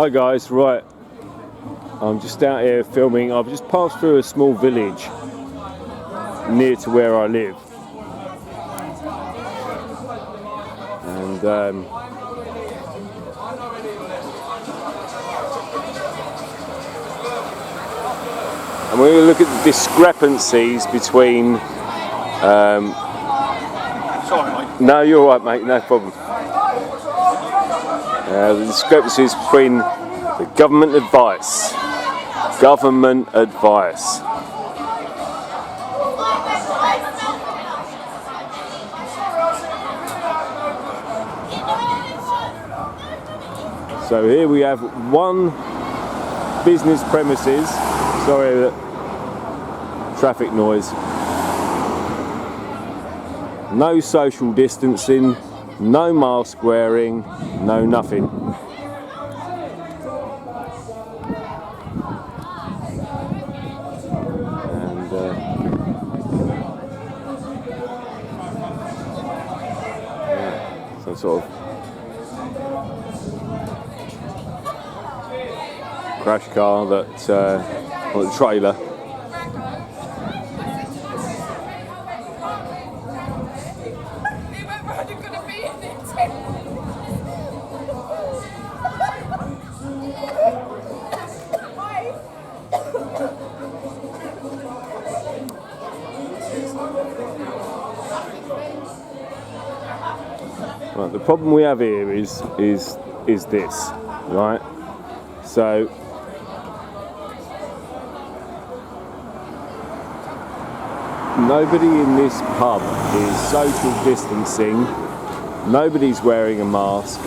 Hi guys, right, I'm just out here filming. I've just passed through a small village near to where I live, and we're going to look at the discrepancies between Sorry, mate. no, you're all right, mate, no problem. The discrepancies between the government advice. So here we have one business premises. Sorry, the traffic noise. No social distancing, no mask wearing, no nothing. And some sort of crash car that, or the trailer. Right, the problem we have here is this, right? So nobody in this pub is social distancing. Nobody's wearing a mask.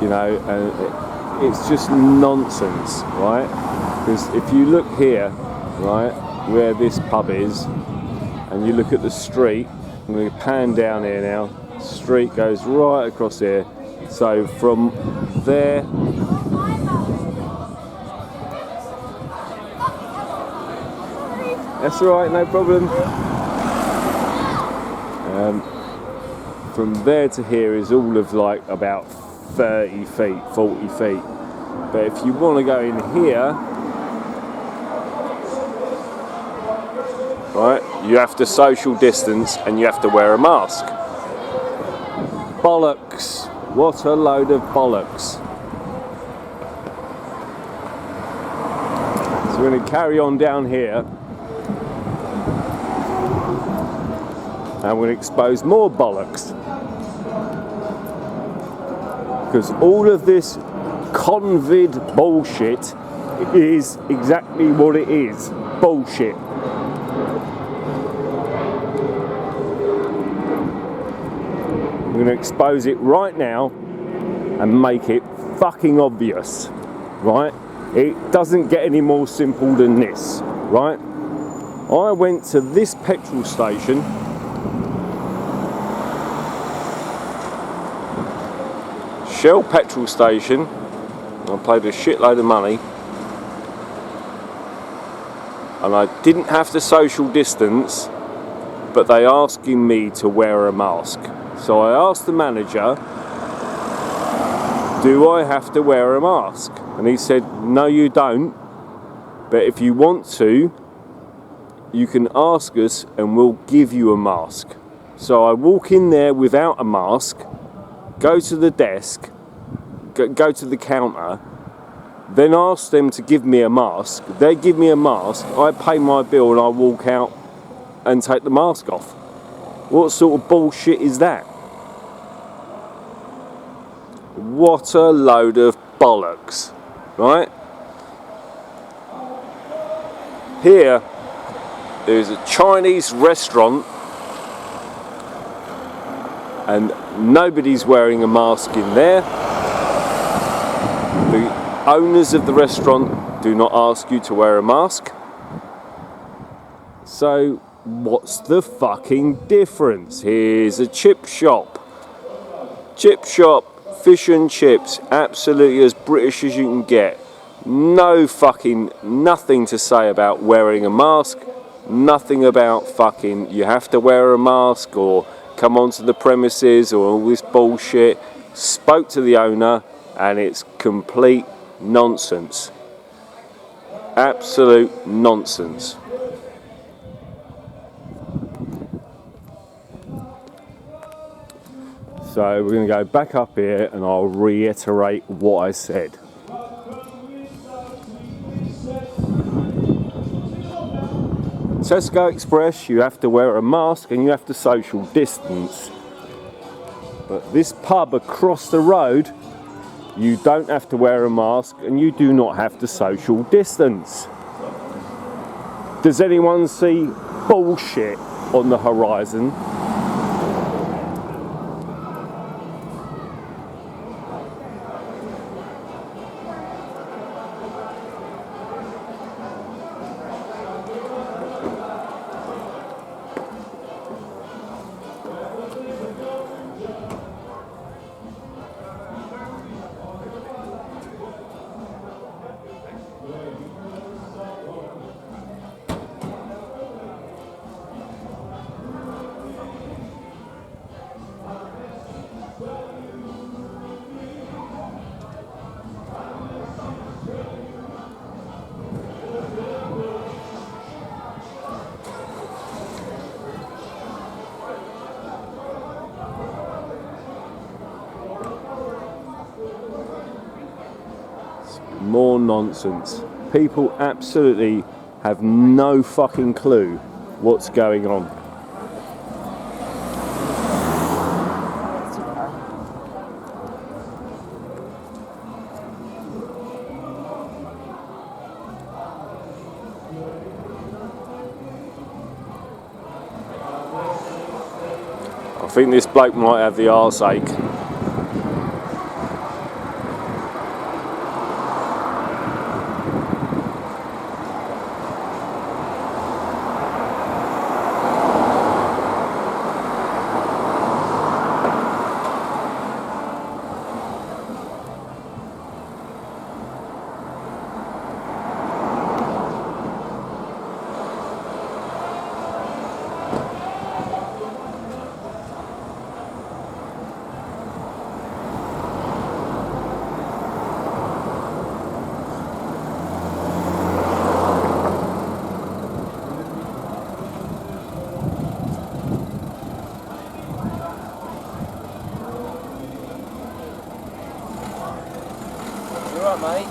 You know, and it's just nonsense, right? Because if you look here, right, where this pub is, and you look at the street, I'm going to pan down here now. The street goes right across here. So from there, that's all right, no problem. From there to here is all of like about 30 feet, 40 feet. But if you want to go in here, right, you have to social distance and you have to wear a mask. Bollocks. What a load of bollocks. So we're going to carry on down here. And we're going to expose more bollocks. Because all of this convid bullshit is exactly what it is. Bullshit. We're going to expose it right now and make it fucking obvious, right? It doesn't get any more simple than this, right? I went to this petrol station Shell petrol station. I paid a shitload of money and I didn't have to social distance, but they asking me to wear a mask. So I asked the manager, do I have to wear a mask? And he said, no you don't, but if you want to, you can ask us and we'll give you a mask. So I walk in there without a mask, go to the desk, go to the counter, then ask them to give me a mask. They give me a mask, I pay my bill and I walk out and take the mask off. What sort of bullshit is that? What a load of bollocks, right? Here, there's a Chinese restaurant and nobody's wearing a mask in there. The owners of the restaurant do not ask you to wear a mask. So what's the fucking difference? Here's a chip shop. Chip shop, fish and chips, absolutely as British as you can get. No fucking, nothing to say about wearing a mask. Nothing about fucking, you have to wear a mask or come onto the premises or all this bullshit. Spoke to the owner, and it's complete nonsense. Absolute nonsense. So we're going to go back up here and I'll reiterate what I said. Tesco Express, you have to wear a mask and you have to social distance. But this pub across the road, you don't have to wear a mask and you do not have to social distance. Does anyone see bullshit on the horizon? More nonsense. People absolutely have no fucking clue what's going on. I think this bloke might have the arse ache. Mate.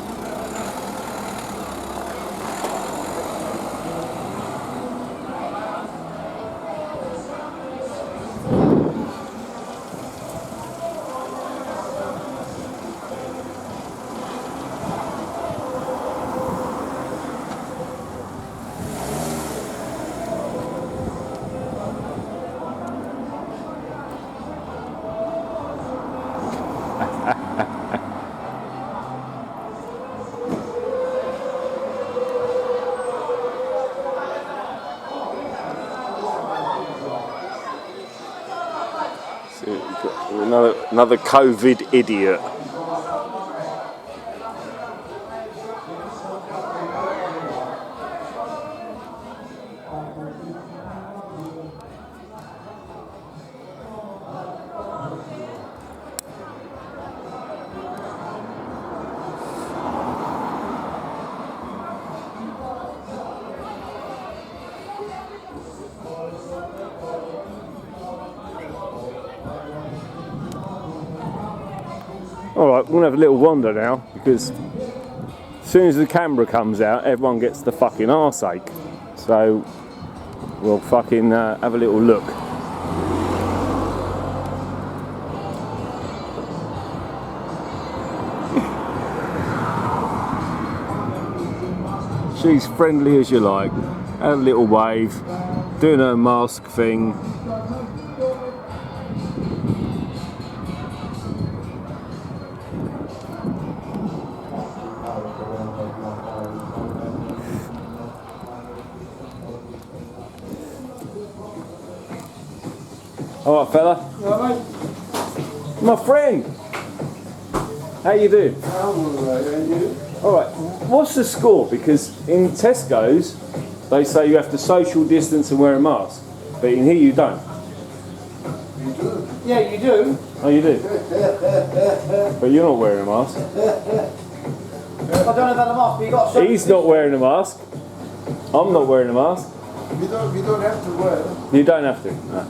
Another COVID idiot. Alright, we're going to have a little wander now, because as soon as the camera comes out, everyone gets the fucking arse ache. So, we'll fucking have a little look. She's friendly as you like. Have a little wave, doing her mask thing. Alright fella. Alright mate. My friend. How you doing? I'm alright, and you? Alright, what's the score? Because in Tesco's they say you have to social distance and wear a mask. But in here you don't. You do? Yeah, you do. Oh, you do? But you're not wearing a mask. I don't know about the mask, but you got to. He's not wearing a mask. I'm not wearing a mask. We don't have to wear. You don't have to. No.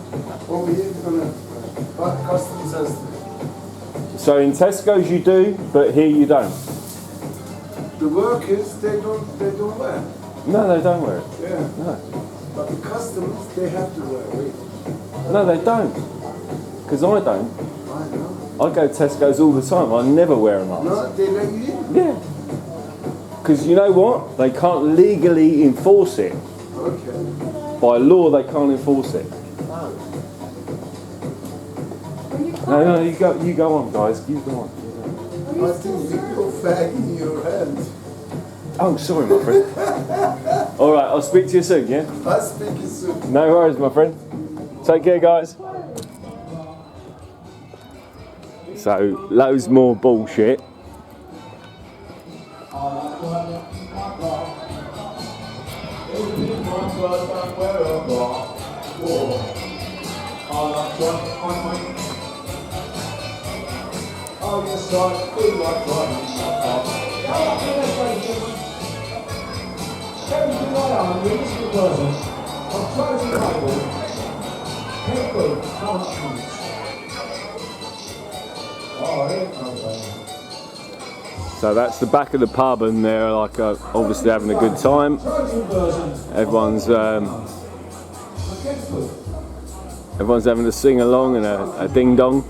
Over here, we don't have to wear. But customs has to. So in Tesco's you do, but here you don't. The workers, they don't wear. No, they don't wear it. Yeah. No. But the customs, they have to wear. Wait. No, they don't. Because I don't. I know. I go to Tesco's all the time. I never wear a mask. No, they let you in. Yeah. Because you know what? They can't legally enforce it. Okay. By law, they can't enforce it. No, you go on, guys. You go on. I think you got fag in your hand. Oh, sorry, my friend. All right, I'll speak to you soon, yeah? I'll speak to you soon. No worries, my friend. Take care, guys. So, loads more bullshit. So that's the back of the pub, and they're like obviously having a good time. Everyone's having a sing along and a ding dong.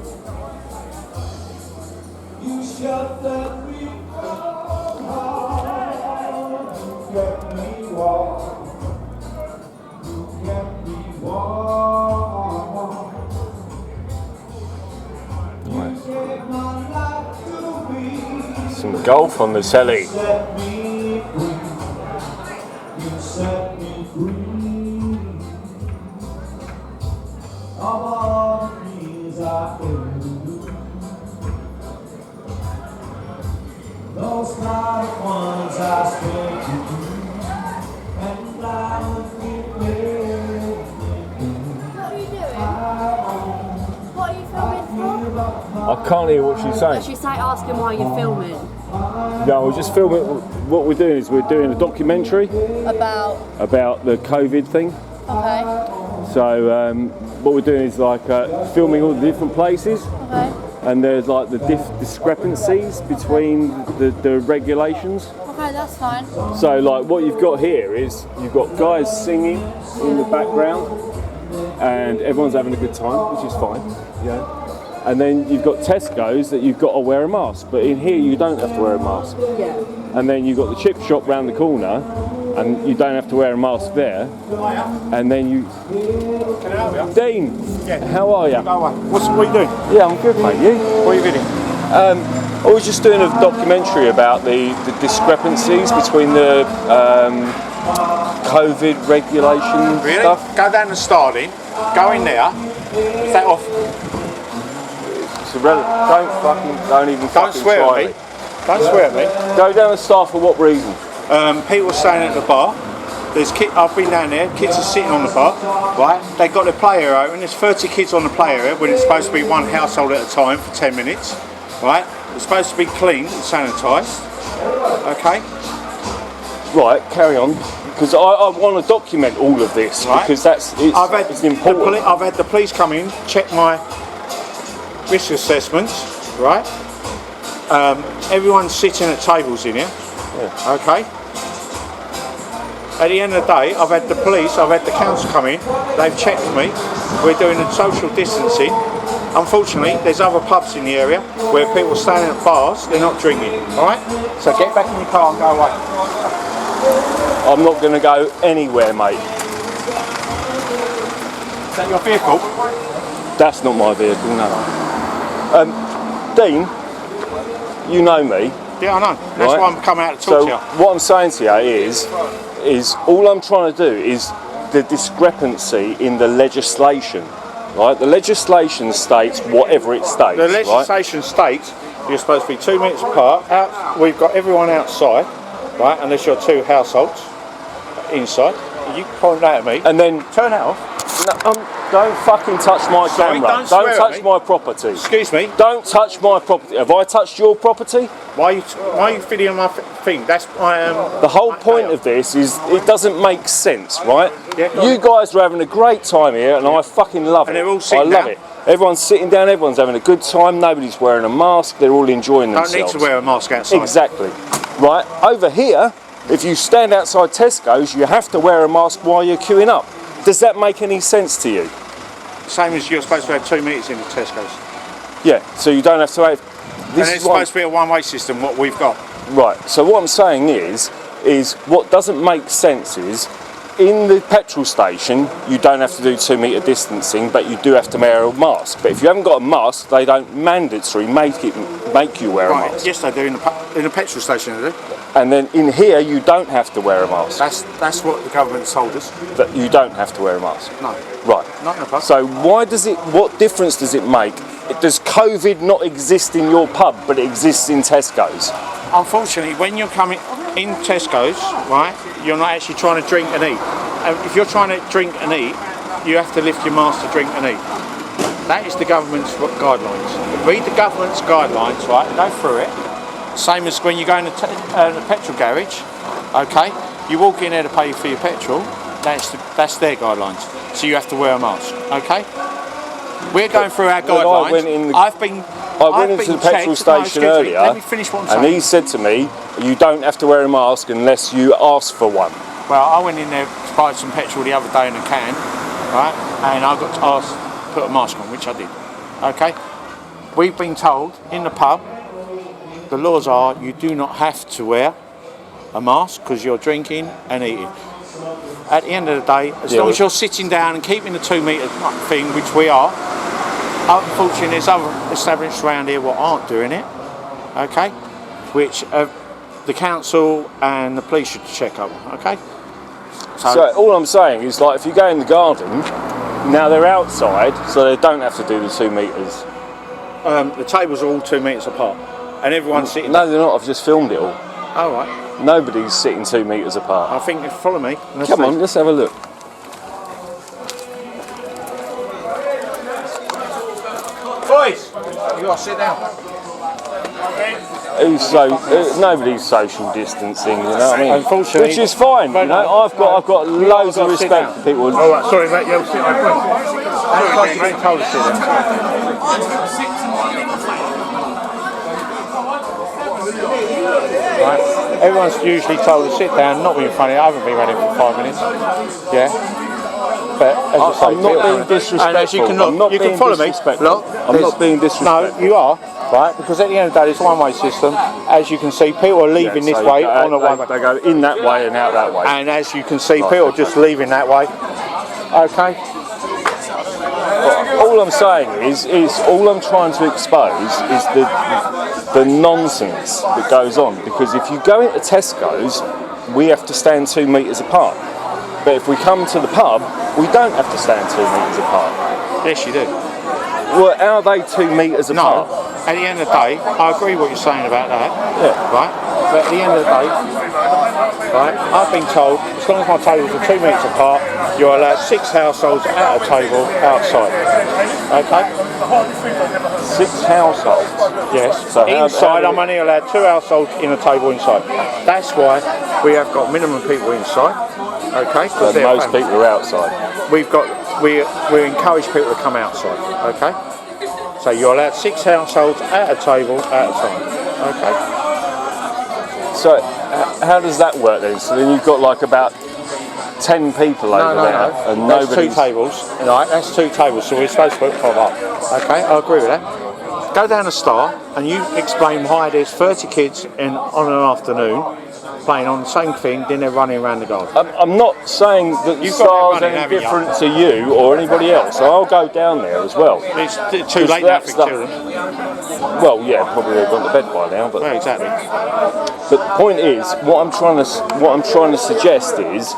Some golf on the telly. I can't hear what she's saying. She's like asking why you're filming. No, we're just filming. What we're doing is we're doing a documentary about the COVID thing. Okay. So what we're doing is like filming all the different places. Okay. And there's like the discrepancies between the regulations. Okay, that's fine. So like what you've got here is you've got guys singing in the background, and everyone's having a good time, which is fine. Yeah. And then you've got Tesco's that you've got to wear a mask, but in here you don't have to wear a mask. Yeah. And then you've got the chip shop round the corner, and you don't have to wear a mask there. And then you... Can I help you? Dean, Yeah. how are you? What are you doing? Yeah, I'm good, mate. You? What are you doing? I was just doing a documentary about the discrepancies between the COVID regulation stuff. Go down to Starling, go in there, set off. It's irrelevant. Don't Swear try at me. Don't swear at me. Go down the staff for what reason? People are staying at the bar. I've been down there, kids are sitting on the bar, right? They got the play area open, there's 30 kids on the play area when it's supposed to be one household at a time for 10 minutes, right? It's supposed to be clean and sanitised, okay? Right, carry on. Because I want to document all of this, right? Because it's important. I've had the police come in, check my risk assessments, right? Everyone's sitting at tables in here, Yeah. okay? At the end of the day, I've had the police, I've had the council come in, they've checked me, we're doing a social distancing. Unfortunately, there's other pubs in the area where people are standing at bars, they're not drinking, alright? So get back in your car and go away. I'm not going to go anywhere, mate. Is that your vehicle? That's not my vehicle, no. Dean, you know me. Yeah, I know. That's Right. why I'm coming out to talk So to you. what I'm saying to you is all I'm trying to do is the discrepancy in the legislation. Right? The legislation states whatever it states. The legislation states you're supposed to be 2 minutes apart. We've got everyone outside, right? Unless you're two households inside. You point that at me. And then Turn that off. Don't fucking touch my Sorry, camera. don't swear at touch me. my property. Excuse me. Don't touch my property. Have I touched your property? Why are you videoing my thing? That's my The whole point of this is it doesn't make sense, right? Yeah, go you on. guys are having a great time here, and I fucking love And it. they're all I sitting love down. it. Everyone's sitting down. Everyone's having a good time. Nobody's wearing a mask. They're all enjoying Don't themselves. need to wear a mask outside. Exactly. Right over here, if you stand outside Tesco's, you have to wear a mask while you're queuing up. Does that make any sense to you? Same as you're supposed to have 2 metres in the Tesco's. Yeah. So you don't have to have. And This it's is what supposed to be a one-way system, what we've got. Right, so what I'm saying is what doesn't make sense is, in the petrol station, you don't have to do 2 metre distancing, but you do have to wear a mask. But if you haven't got a mask, they don't mandatory make you wear a Right, mask. yes they do, in the petrol station they do. And then in here, you don't have to wear a mask. That's what the government told us. But you don't have to wear a mask. No, Right. not in the pub. So what difference does it make? Does COVID not exist in your pub, but it exists in Tesco's? Unfortunately, when you're coming in Tesco's, right, you're not actually trying to drink and eat. And if you're trying to drink and eat, you have to lift your mask to drink and eat. That is the government's guidelines. Read the government's guidelines, right, and go through it. Same as when you go in the petrol garage, okay, you walk in there to pay for your petrol, that's their guidelines. So you have to wear a mask, okay? We're going through our guidelines. I went into the petrol station earlier, let me finish what I'm saying. and he said to me, you don't have to wear a mask unless you ask for one. Well, I went in there to buy some petrol the other day in a can, right, and I got asked to put a mask on, which I did, okay? We've been told in the pub, the laws are you do not have to wear a mask because you're drinking and eating. At the end of the day, as long as you're sitting down and keeping the 2 metre thing, which we are, unfortunately there's other establishments around here what aren't doing it, okay, which the council and the police should check up, okay? So all I'm saying is, like, if you go in the garden, now they're outside, so they don't have to do the 2 metres. The tables are all 2 metres apart, and everyone's sitting. No, they're not. I've just filmed it all. Oh, right. Nobody's sitting 2 metres apart. I think follow me. Come on, let's have a look. Boys, you got to sit down. Nobody's social distancing, you know what I mean? Unfortunately, which is fine, you know. I've got loads of respect for people. Oh, right, sorry, mate. You'll sit down. Sorry, mate. Told us to sit down. Right. Everyone's usually told to sit down, not being funny. I haven't been running for 5 minutes. Yeah. But as I say, I'm not being disrespectful. And as you can look, I'm not you being can follow me. disrespectful. Look, I'm not being disrespectful. No, you are, right? Because at the end of the day, it's a one-way system. As you can see, people are leaving this way on a one-way. They go in that way and out that way. And as you can see, people are just leaving that way. Okay. All I'm saying is all I'm trying to expose is the nonsense that goes on. Because if you go into Tesco's, we have to stand 2 metres apart. But if we come to the pub, we don't have to stand 2 metres apart. Yes, you do. Well, how are they 2 metres apart? No. At the end of the day, I agree what you're saying about that. Yeah. Right. But at the end of the day, right, I've been told as long as my tables are 2 metres apart, you're allowed 6 households at a table outside. Okay. 6 households. Yes. So inside, I'm only allowed 2 households in a table inside. That's why we have got minimum people inside. Okay. So most people are outside. We encourage people to come outside. Okay. So you're allowed 6 households at a table at a time. Okay. So how does that work then? So then you've got like about 10 people over there, and that's nobody's... 2 tables. Right, that's 2 tables. So we're supposed to put 5 up. Okay, I agree with that. Go down a Star and you explain why there's 30 kids on an afternoon playing on the same thing, then they're running around the garden. I'm not saying that the Star's any different to you or anybody else, so I'll go down there as well. It's too late now for children. Well, yeah, probably they've gone to bed by now, but... Well, exactly. But the point is, what I'm trying to suggest is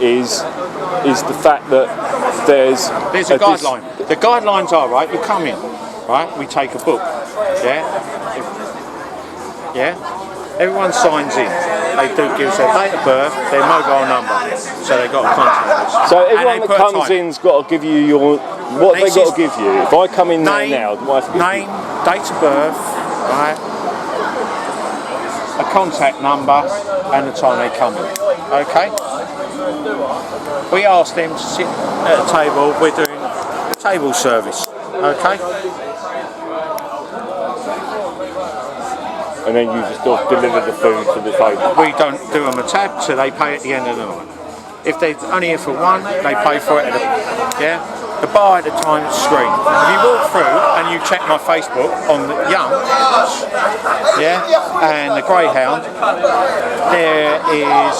the fact that there's a guideline. The guidelines are, right, you come in, right, we take a book, yeah? Yeah? everyone signs in. They do give us their date of birth, their mobile number, so they've got to contact us. So And everyone they that put a comes time. in's got to give you what they got to give you. If I come in there now, do I have to give Name, date of birth, right? A contact number and the time they come in. Okay? We ask them to sit at a table. We're doing the table service. Okay? And then you just deliver the food to the table. We don't do them a tab, so they pay at the end of the night. If they're only here for one, they pay for it at the bar at the time is screen. If you walk through and you check my Facebook on the Young, and the Greyhound, there is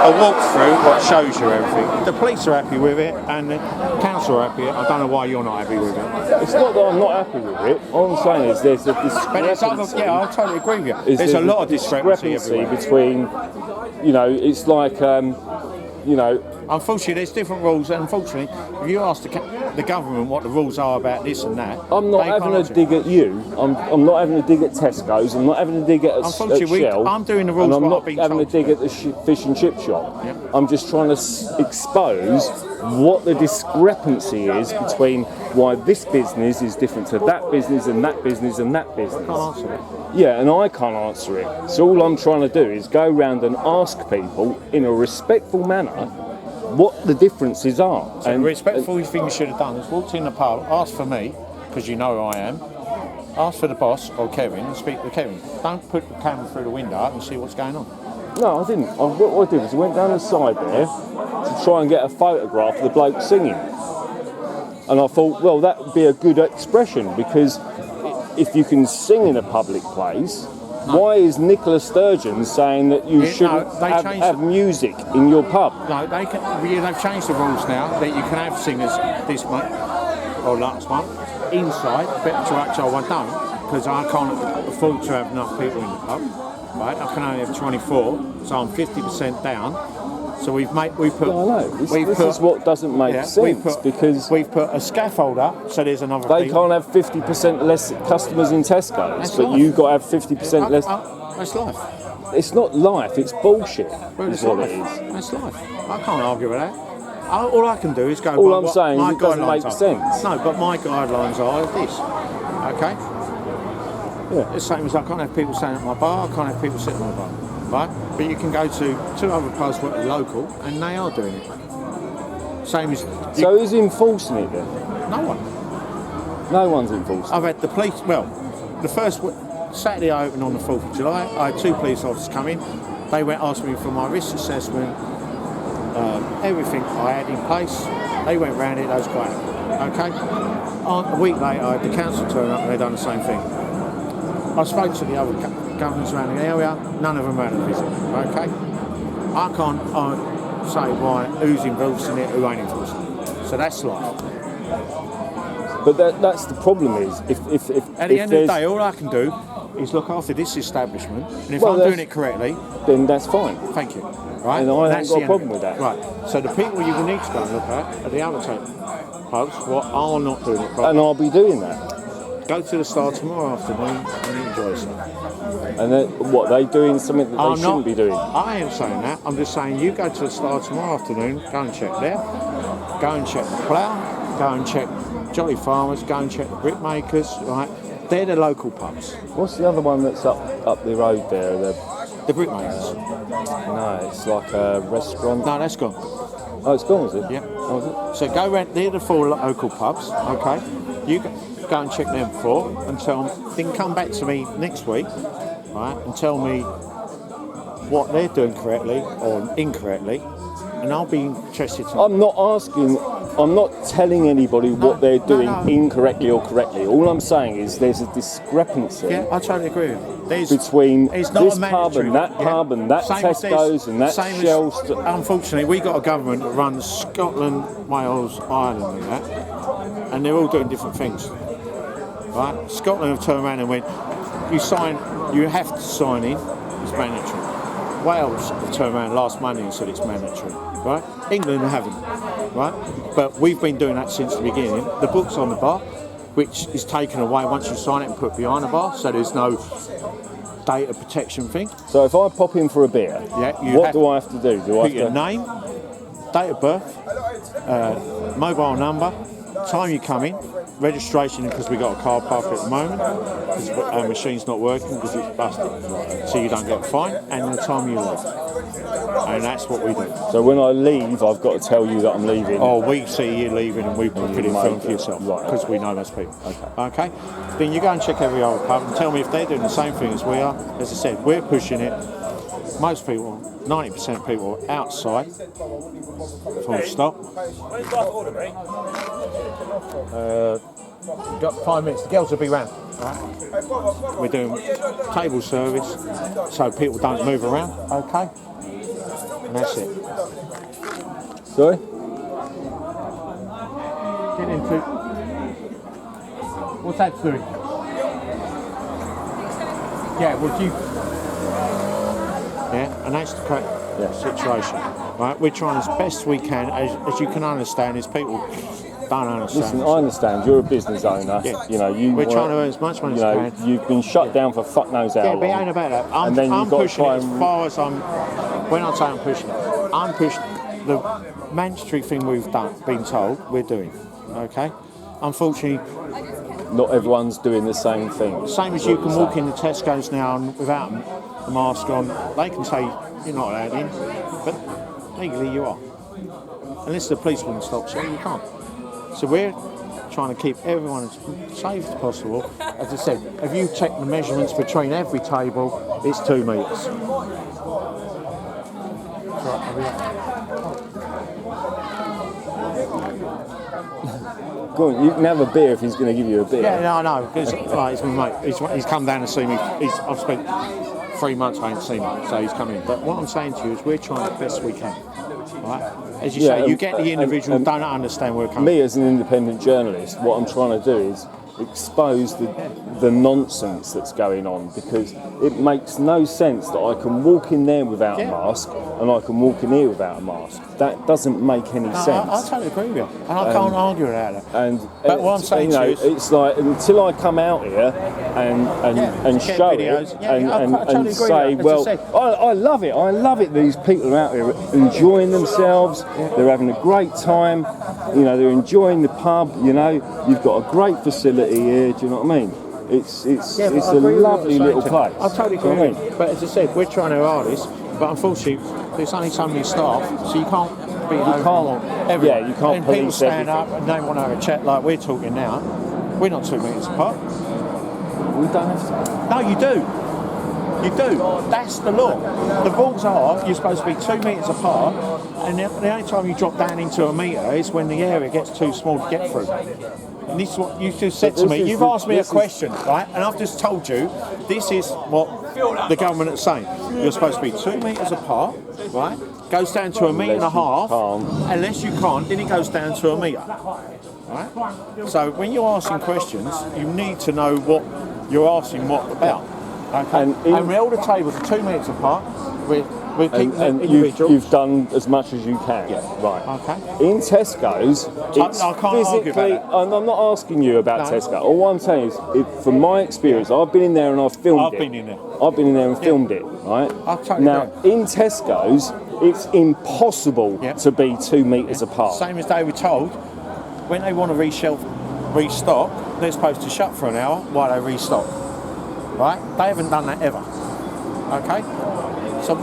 a walkthrough that shows you everything. The police are happy with it and the council are happy. I don't know why you're not happy with it. It's not that I'm not happy with it. All I'm saying is there's a But there's discrepancy. I totally agree with you. There's a lot of discrepancy everywhere. between, it's like, Unfortunately, there's different rules, and unfortunately, if you ask the government what the rules are about this and that, I'm not they having a can't dig at you. I'm not having a dig at Tesco's. I'm not having a dig at Unfortunately, Shell. I'm doing the rules and I'm what not I've been having a told dig to at the fish and chip shop. Yeah. I'm just trying to expose what the discrepancy is between why this business is different to that business and that business and that business. Can't answer it. Yeah, and I can't answer it. So all I'm trying to do is go around and ask people in a respectful manner what the differences are. So the respectful thing you should have done is walked in the pub, asked for me, because you know who I am, ask for the boss or Kevin and speak to Kevin. Don't put the camera through the window and see what's going on. No, I didn't. What I did was I went down the side there to try and get a photograph of the bloke singing. And I thought, well, that would be a good expression, because if you can sing in a public place, why is Nicola Sturgeon saying that you shouldn't have music in your pub? No, they've changed the rules now that you can have singers this month or last month inside, but to actually I don't, because I can't afford to have enough people in the pub. Right, I can only have 24, so I'm 50% down. So we've put. No, I know. This is what doesn't make sense, because we've put a scaffold up, so there's another. They can't have 50% less customers in Tesco's, but life. you've got to have 50% less. That's life. It's not life. It's bullshit. Well, is what life. it is. That's life. I can't argue with that. All I can do is go. All by I'm what saying my is it doesn't guidelines make are. sense. No, but my guidelines are this. Okay. Yeah. The same as I can't have people standing at my bar. I can't have people sitting at my bar. Right? But you can go to two other pubs that are local, and they are doing it. Same as. So who's enforcing it then? No one. No one's enforcing it. I've had the police. Well, the first Saturday I opened on the 4th of July. I had two police officers come in. They went asked me for my risk assessment, everything I had in place. They went round it. That was great. Okay. A week later, I had the council turn up and they done the same thing. I spoke to the other governments around the area. None of them had a visit. Okay. I can't say who's involved in it, who ain't involved in it. So that's life. But that's the problem is if At the end of the day, all I can do is look after this establishment, and if I'm doing it correctly, then that's fine. thank you. Right? And I that's haven't got a the problem end with of it. that. Right. So the people you will need to go and look at are the other pubs what are not doing it properly. And I'll be doing that. Go to the Star tomorrow afternoon and enjoy yourself. And then, what, they doing something that they shouldn't be doing? I ain't saying that. I'm just saying you go to the Star tomorrow afternoon, go and check there. Go and check the Plough, go and check Jolly Farmers, go and check the Brickmakers, right? They're the local pubs. What's the other one that's up the road there? The Brickmakers. No, it's like a restaurant. No, that's gone. Oh, it's gone, is it? Yeah. Oh, is it? So go round, they're the four local pubs, okay? You go and check them for and tell them, then come back to me next week, right, and tell me what they're doing correctly or incorrectly, and I'll be interested to. I'm not telling anybody what they're doing incorrectly or correctly. All I'm saying is there's a discrepancy Yeah, I totally agree with you. between It's not this a pub mandatory, and that pub and that Same as this, Tesco's and that same as- Shell. Unfortunately, we got a government that runs Scotland, Wales, Ireland, and that, and they're all doing different things. Right? Scotland have turned around and went, you have to sign in, it's mandatory. Wales have turned around last Monday and said it's mandatory. Right? England haven't. Right? But we've been doing that since the beginning. The book's on the bar, which is taken away once you sign it and put behind the bar, so there's no data protection thing. So if I pop in for a beer, what do I have to do? Do I put your name, date of birth, mobile number, time you come in, registration because we got a car park at the moment because our machine's not working because it's busted, so you don't get fined, and the time you leave. And that's what we do. So when I leave, I've got to tell you that I'm leaving. Oh, we see you leaving and we put it in film for yourself because we know those people. Okay. Then you go and check every other pub and tell me if they're doing the same thing as we are. As I said, we're pushing it. Most people, 90% of people are outside. Full stop. Got 5 minutes. The girls will be round. Right. We're doing table service so people don't move around. Okay. And that's it. Sorry? Get into. What's that doing? Yeah, well, you. Yeah, and that's the correct situation. Right, we're trying as best we can, as you can understand, is people don't understand. Listen, I understand. You're a business owner. Yeah. You know, we're trying to earn as much money as we can. You've been shut down for fuck knows how long. Yeah, but it ain't about that. I'm pushing it as far as I'm. When I say I'm pushing it, I'm pushing the mandatory thing we've been told we're doing. Okay. Unfortunately, not everyone's doing the same thing. Same as you can walk in the Tesco's now and without a mask on. They can say you're not allowed in, but legally you are. Unless the policeman stops you, you can't. So we're trying to keep everyone as safe as possible. As I said, if you check the measurements between every table, it's 2 metres. Go on, you can have a beer if he's going to give you a beer. Yeah, no, because he's my mate. He's come down to see me. I've spent 3 months I ain't seen him, so he's come in. But what I'm saying to you is we're trying the best we can. Right? As you say, you get the individual and don't understand where we're coming. Me as an independent journalist, what I'm trying to do is expose the nonsense that's going on, because it makes no sense that I can walk in there without a mask and I can walk in here without a mask. That doesn't make any sense. I totally agree with you, and I can't argue about it. But what I'm saying to you is, it's like until I come out here and show videos. it and say, well, I love it. I love it. These people are out here enjoying themselves. They're having a great time. You know, they're enjoying the pub. You know, you've got a great facility here. Do you know what I mean? It's a lovely little place. I totally agree with you. But as I said, we're trying to hard this, but unfortunately, there's only so many staff, so you can't be you can't and police people stand everything. up and they want to have a chat like we're talking now. We're not 2 metres apart. We don't have to. No, you do. You do. That's the law. The rules are you're supposed to be 2 metres apart, and the only time you drop down into a metre is when the area gets too small to get through. And this is what you just said to me. You've asked me a question, right? And I've just told you this is what the government is saying. You're supposed to be 2 metres apart, right? Goes down to a metre and a half. Unless you can't, then it goes down to a metre. Right? So when you're asking questions, you need to know what you're asking what about. Okay. And all the tables are 2 metres apart. We're keeping the individuals. You've done as much as you can. Yeah. Right. Okay. In Tesco's, it's I can't argue about that. I'm not asking you about Tesco. All I'm saying is, from my experience, I've been in there and I've filmed it. I've been in there. I've been in there and filmed it, right? Now, in Tesco's, it's impossible to be 2 metres apart. Same as they were told, when they want to restock, they're supposed to shut for an hour while they restock. Right? They haven't done that ever. Okay? So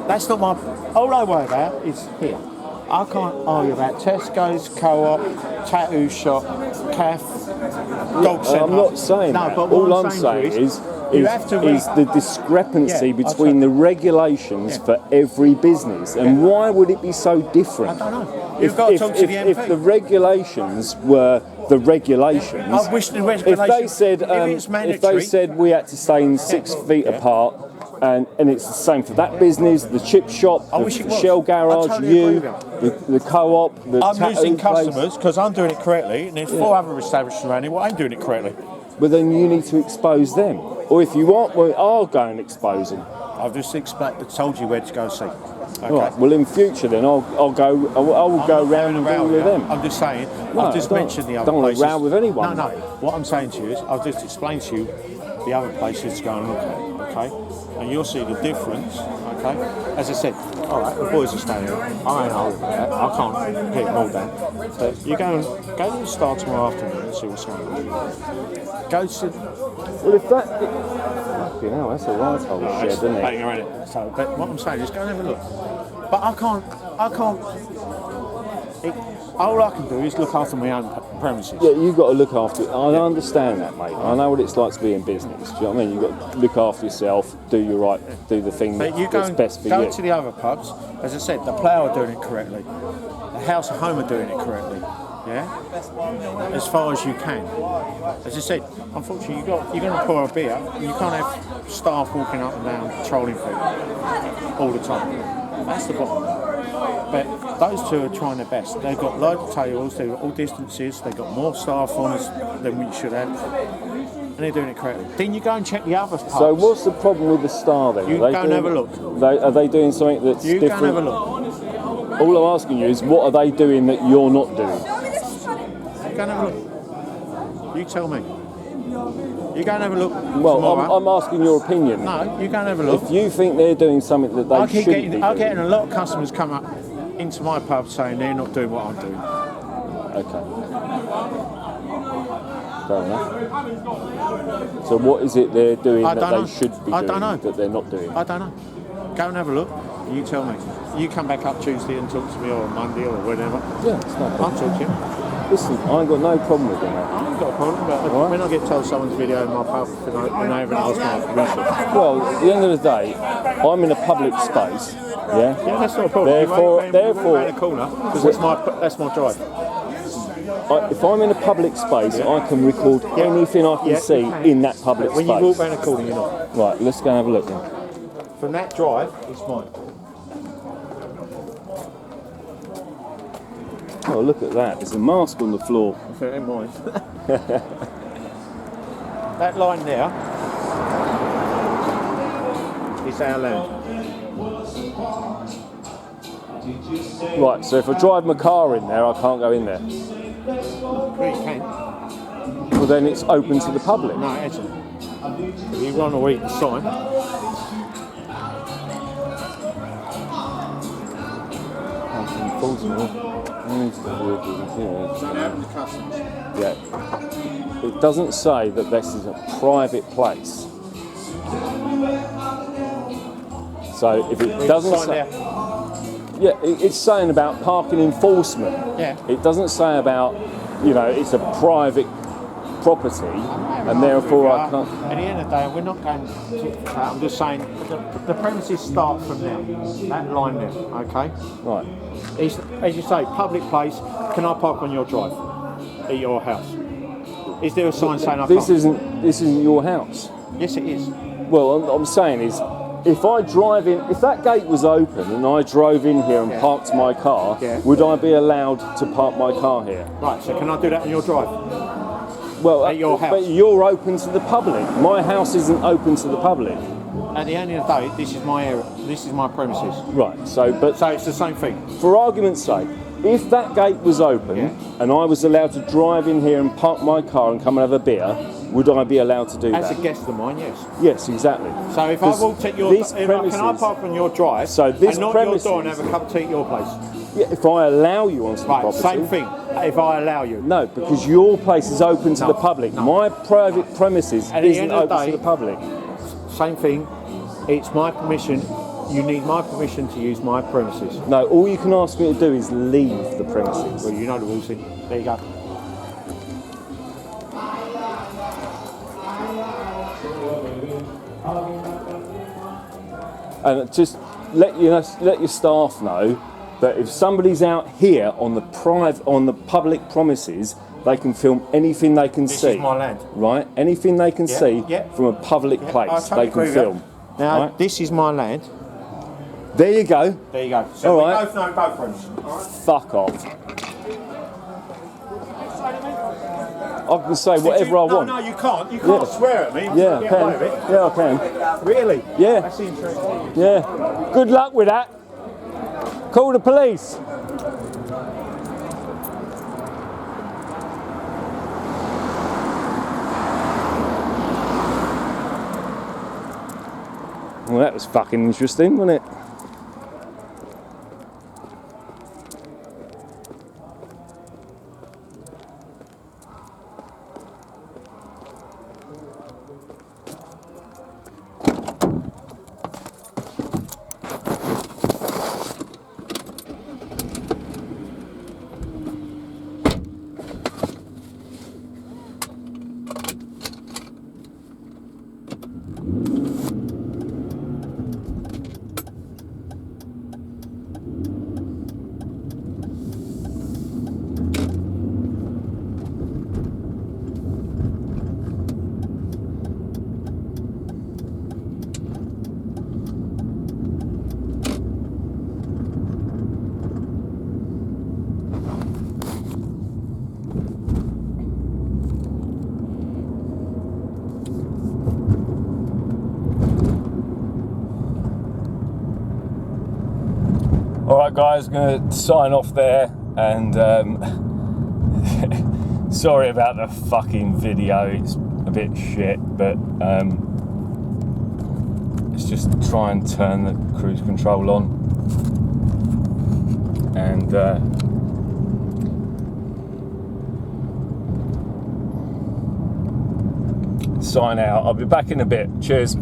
that's not my... All I worry about is here. I can't argue about Tesco's, Co-op, tattoo shop, cafe, dog centre. I'm not saying that. But all I'm saying is the discrepancy between the regulations for every business. And why would it be so different? I don't know. You've got to talk to the MP. If the regulations were the regulations, I wish the regulations... If they said we had to stay in 6 feet apart, and it's the same for that business, the chip shop, the Shell garage, the co-op, the I'm losing place. customers because I'm doing it correctly, and there's 4 other establishments around here. Well, I'm doing it correctly. But then you need to expose them. Or if you want, well, I'll go and expose them. I've just told you where to go and see. Okay. Right. Well, in future, then I'll go round and deal with them. I'm just saying. I've just mentioned the other places. Don't want to row with anyone. No. What I'm saying to you is, I've just explained to you the other places to go and look at. Okay. and you'll see the difference. Okay, as I said, all right, the boys are staying here. I ain't holding that. I can't get them all down. But you go to the Star tomorrow afternoon and see what's going on. Go to. Well, if that. Fucking hell, that's a right old shed, isn't it? So, but what I'm saying is, go and have a look. But I can't. All I can do is look after my own premises. Yeah, you've got to look after it. I understand that, mate. I know what it's like to be in business. Do you know what I mean? You've got to look after yourself, do the thing that's best for you. Go to the other pubs. As I said, the Plough are doing it correctly. The House of Home are doing it correctly. Yeah, as far as you can. As I said, unfortunately, you're going to pour a beer. You can't have staff walking up and down trolling people all the time. That's the bottom. But those two are trying their best. They've got loads of tables, they've got all distances, they've got more staff on us than we should have, and they're doing it correctly. Then you go and check the other pubs. So what's the problem with the Star then? You go and have a look. Are they doing something that's different? You go and have a look. All I'm asking you is, what are they doing that you're not doing? You go and have a look. You tell me. You go and have a look. Well, I'm asking your opinion. No, you go and have a look. If you think they're doing something that they shouldn't be doing. I'm getting a lot of customers come up into my pub saying they're not doing what I'm doing. Okay. Fair enough. So what is it they're doing that they should be doing that they're not doing? I don't know. Go and have a look. You tell me. You come back up Tuesday and talk to me, or Monday, or whatever. Yeah, it's not. I'll talk to you. Listen, I ain't got no problem with that. I ain't got a problem, but when I get told someone's video in my pub and I haven't asked my permission. Well, at the end of the day, I'm in a public space. Yeah, that's not a problem. Therefore, around the corner, because that's my drive. If I'm in a public space, I can record anything I can see in that public space. When you walk around the corner, you're not. Right, let's go and have a look then. From that drive, it's mine. Oh, look at that. There's a mask on the floor. It ain't mine. That line there is our land. Right, so if I drive my car in there, I can't go in there. Well, you can. Well, then it's open to the public. No, it isn't. If you run or eat the sign. Yeah. It doesn't say that this is a private place. So if it doesn't say, it's saying about parking enforcement. Yeah. It doesn't say about, it's a private property, and therefore I can't. At the end of the day, we're not going to. I'm just saying the premises start from now. That line there, okay? Right. It's, as you say, public place. Can I park on your drive at your house? Is there a sign saying I can't? This isn't your house. Yes, it is. Well, I'm saying is, if I drive in, if that gate was open and I drove in here and parked my car, would I be allowed to park my car here? Right. So can I do that on your drive? Well, at your house. But you're open to the public. My house isn't open to the public. At the end of the day, this is my area. This is my premises. Right. So it's the same thing. For argument's sake, if that gate was open and I was allowed to drive in here and park my car and come and have a beer, would I be allowed to do that? As a guest of mine, yes. Yes, exactly. So if I walked at your, can I park on your drive? So this and not your door and have a cup of tea at your place? Yeah, if I allow you onto the property. Same thing. If I allow you. No, because your place is open to the public. No. My private premises isn't open to the public. Same thing. It's my permission. You need my permission to use my premises. No, all you can ask me to do is leave the premises. Well, you know the rules. There you go. And just let your staff know that if somebody's out here on the public premises, they can film anything they can see. This is my land. Right? Anything they can see from a public place, they can film. Now, this is my land. There you go. There you go. So we both know both friends. Fuck off. I can say whatever I want. No, you can't. You can't swear at me. Yeah, I can. Yeah, I can. Really? Yeah. That's interesting. Yeah. Good luck with that. Call the police. Well, that was fucking interesting, wasn't it? Alright guys, I'm going to sign off there, and sorry about the fucking video, it's a bit shit, but let's just try and turn the cruise control on and sign out. I'll be back in a bit. Cheers.